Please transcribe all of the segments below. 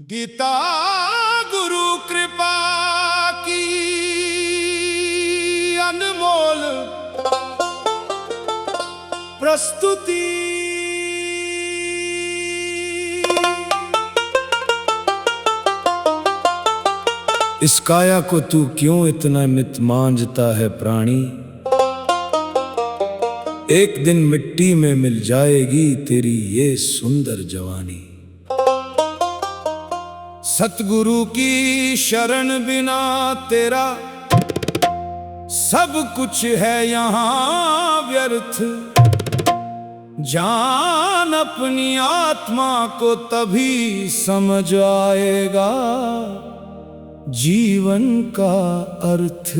गीता गुरु कृपा की अनमोल प्रस्तुति। इस काया को तू क्यों इतना नित मांझता है प्राणी, एक दिन मिट्टी में मिल जाएगी तेरी ये सुंदर जवानी। सतगुरु की शरण बिना तेरा सब कुछ है यहाँ व्यर्थ। जान अपनी आत्मा को तभी समझ आएगा जीवन का अर्थ।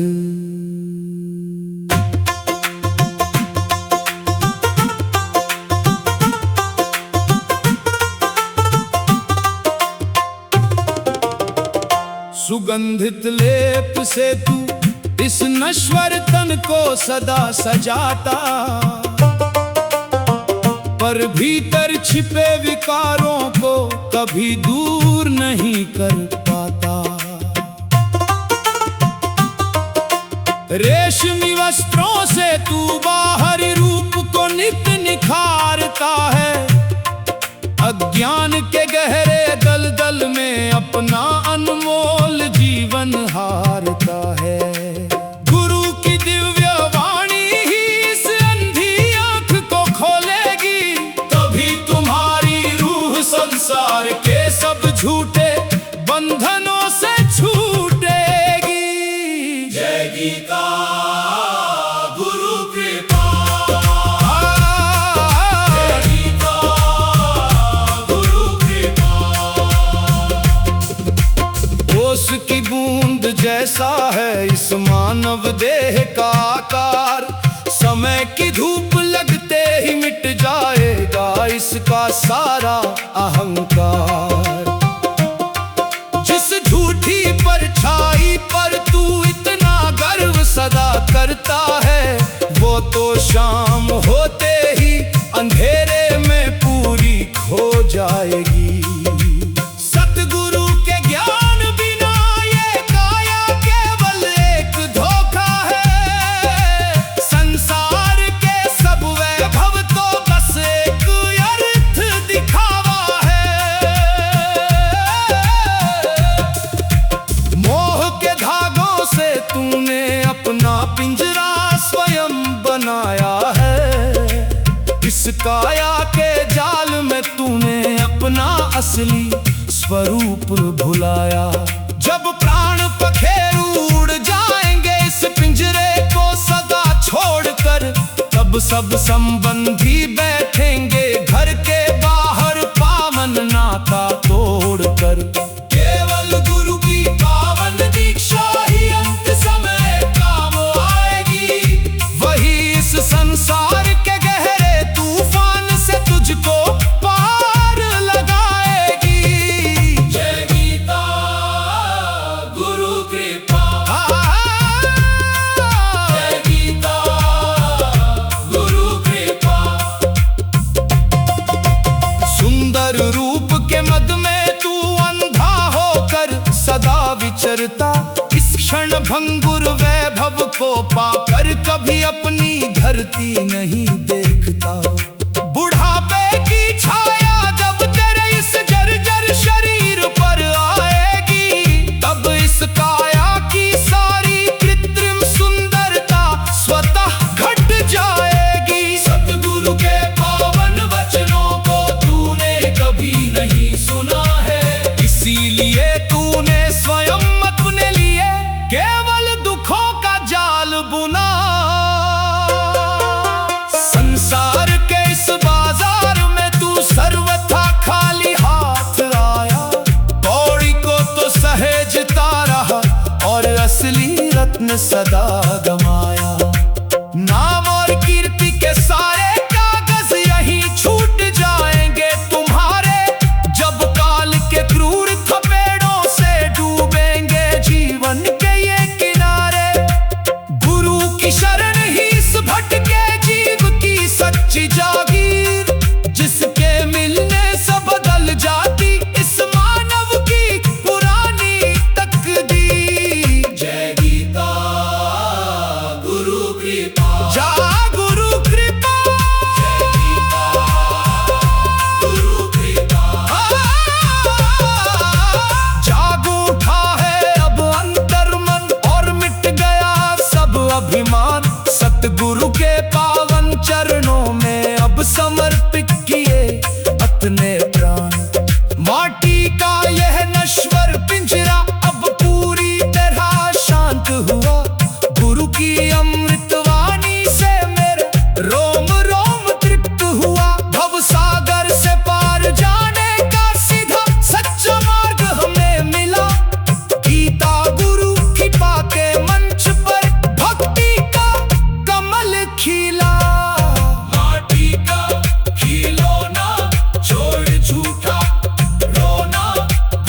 सुगंधित लेप से तू इस नश्वर तन को सदा सजाता, पर भीतर छिपे विकारों को कभी दूर नहीं कर पाता। रेशमी वस्त्रों से तू बाहरी रूप को नित्य निखारता है, अज्ञान के गहरे दलदल में अपना अनमोल जीवन हारता है। गुरु की दिव्य वाणी ही इस अंधी आंख को खोलेगी, तभी तुम्हारी रूह संसार के सब झूठे बंधनों से छूटेगी। जय गीता गुरु कृपा। की बूंद जैसा है इस मानव देह का आकार, समय की धूप लगते ही मिट जाएगा इसका सारा अहंकार। जिस झूठी परछाई पर तू इतना गर्व सदा करता है, वो तो शाम होते ही अंधेरे में पूरी खो जाएगी। पिंजरा स्वयं बनाया है, इस काया के जाल में तूने अपना असली स्वरूप भुलाया। जब प्राण पखेरु उड़ जाएंगे इस पिंजरे को सदा छोड़कर, तब सब संबंधी बैठेंगे घर के बाहर पावन नाता तोड़कर। केवल गुरु की पावन दीक्षा ही अंत समय संसार के गहरे तूफान से तुझको पार लगाएगी। जय गीता गुरु कृपा। जय गीता गुरु कृपा। सुंदर रूप के मद में तू अंधा होकर सदा विचरता, इस क्षण भंगुर वैभव को पाकर कभी अपनी धरती नहीं देखता। बुढ़ापे की छाया जब तेरे इस जर्जर शरीर पर आएगी, तब इस काया की सारी कृत्रिम सुंदरता स्वतः घट जाएगी। सतगुरु के पावन वचनों को तूने कभी नहीं सुना है, इसीलिए तूने स्वयं अपने लिए केवल दुखों का जाल बुना। संसार के इस बाजार में तू सर्वथा खाली हाथ आया, कौड़ी को तो सहेजता रहा और असली रत्न सदा गमाया। नाम और कीर्ति के सारे कागज यही छूट जाएंगे तुम्हारे, जब काल के क्रूर थपेड़ों से डूबेंगे जीवन के ये किनारे। गुरु की शरण ही इस भटके जीव की सच्ची जागीर, जिसके मिलने से बदल जाती इस मानव की स्वाभिमान सतगुरु के पावन चरणों में अब समर्पित किए अपने प्राण। माटी का यह नश्वर पिंजरा अब पूरी तरह शांत हुआ। गुरु की अमृतवाणी से मेरे रोम रोम तृप्त हुआ। भव सागर से पार जाने का सीधा सच्चा मार्ग हमें मिला। गीता गुरु कृपा के मंच पर भक्ति का कमल खिला। माटी का खिलौना छोड़ झूठा रोना,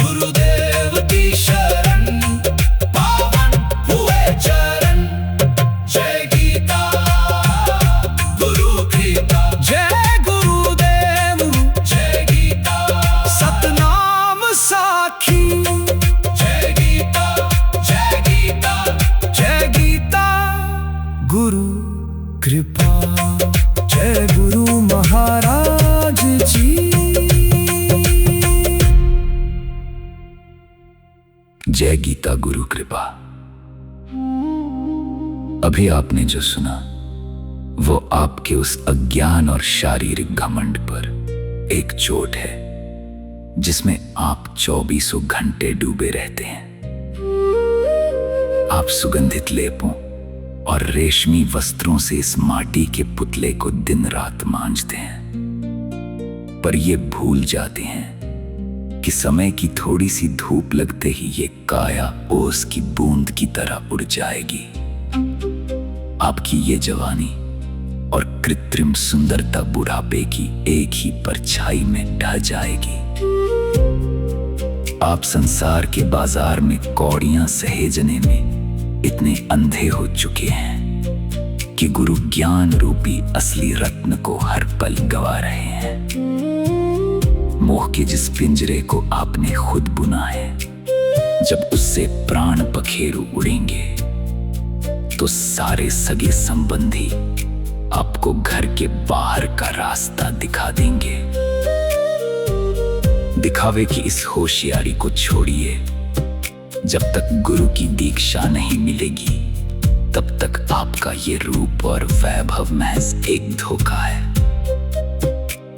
गुरुदेव की शरण पावन हुए चरण। जय गीता गुरु कृपा, जय गुरुदेव, जय गीता सतनाम साखी। जय गीता, जय गीता, जय गीता गुरु कृपा। जय गुरु महाराज जी। जय गीता गुरु कृपा। अभी आपने जो सुना वो आपके उस अज्ञान और शारीरिक घमंड पर एक चोट है जिसमें आप 24 घंटे डूबे रहते हैं। आप सुगंधित लेपों और रेशमी वस्त्रों से इस माटी के पुतले को दिन रात मांजते हैं, पर ये भूल जाते हैं कि समय की थोड़ी सी धूप लगते ही ये काया ओस की बूंद की तरह उड़ जाएगी। आपकी ये जवानी और कृत्रिम सुंदरता बुढ़ापे की एक ही परछाई में ढह जाएगी। आप संसार के बाजार में कौड़ियां सहेजने में इतने अंधे हो चुके हैं कि गुरु ज्ञान रूपी असली रत्न को हर पल गवा रहे हैं। मोह के जिस पिंजरे को आपने खुद बुना है, जब उससे प्राण पखेरु उड़ेंगे तो सारे सगे संबंधी आपको घर के बाहर का रास्ता दिखा देंगे। दिखावे की इस होशियारी को छोड़िए। जब तक गुरु की दीक्षा नहीं मिलेगी तब तक आपका ये रूप और वैभव महज एक धोखा है।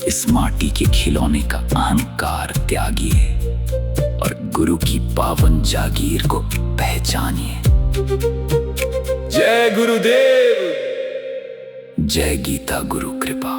इस माटी के खिलौने का अहंकार त्यागिए और गुरु की पावन जागीर को पहचानिए। जय गुरुदेव, जय गीता गुरु कृपा।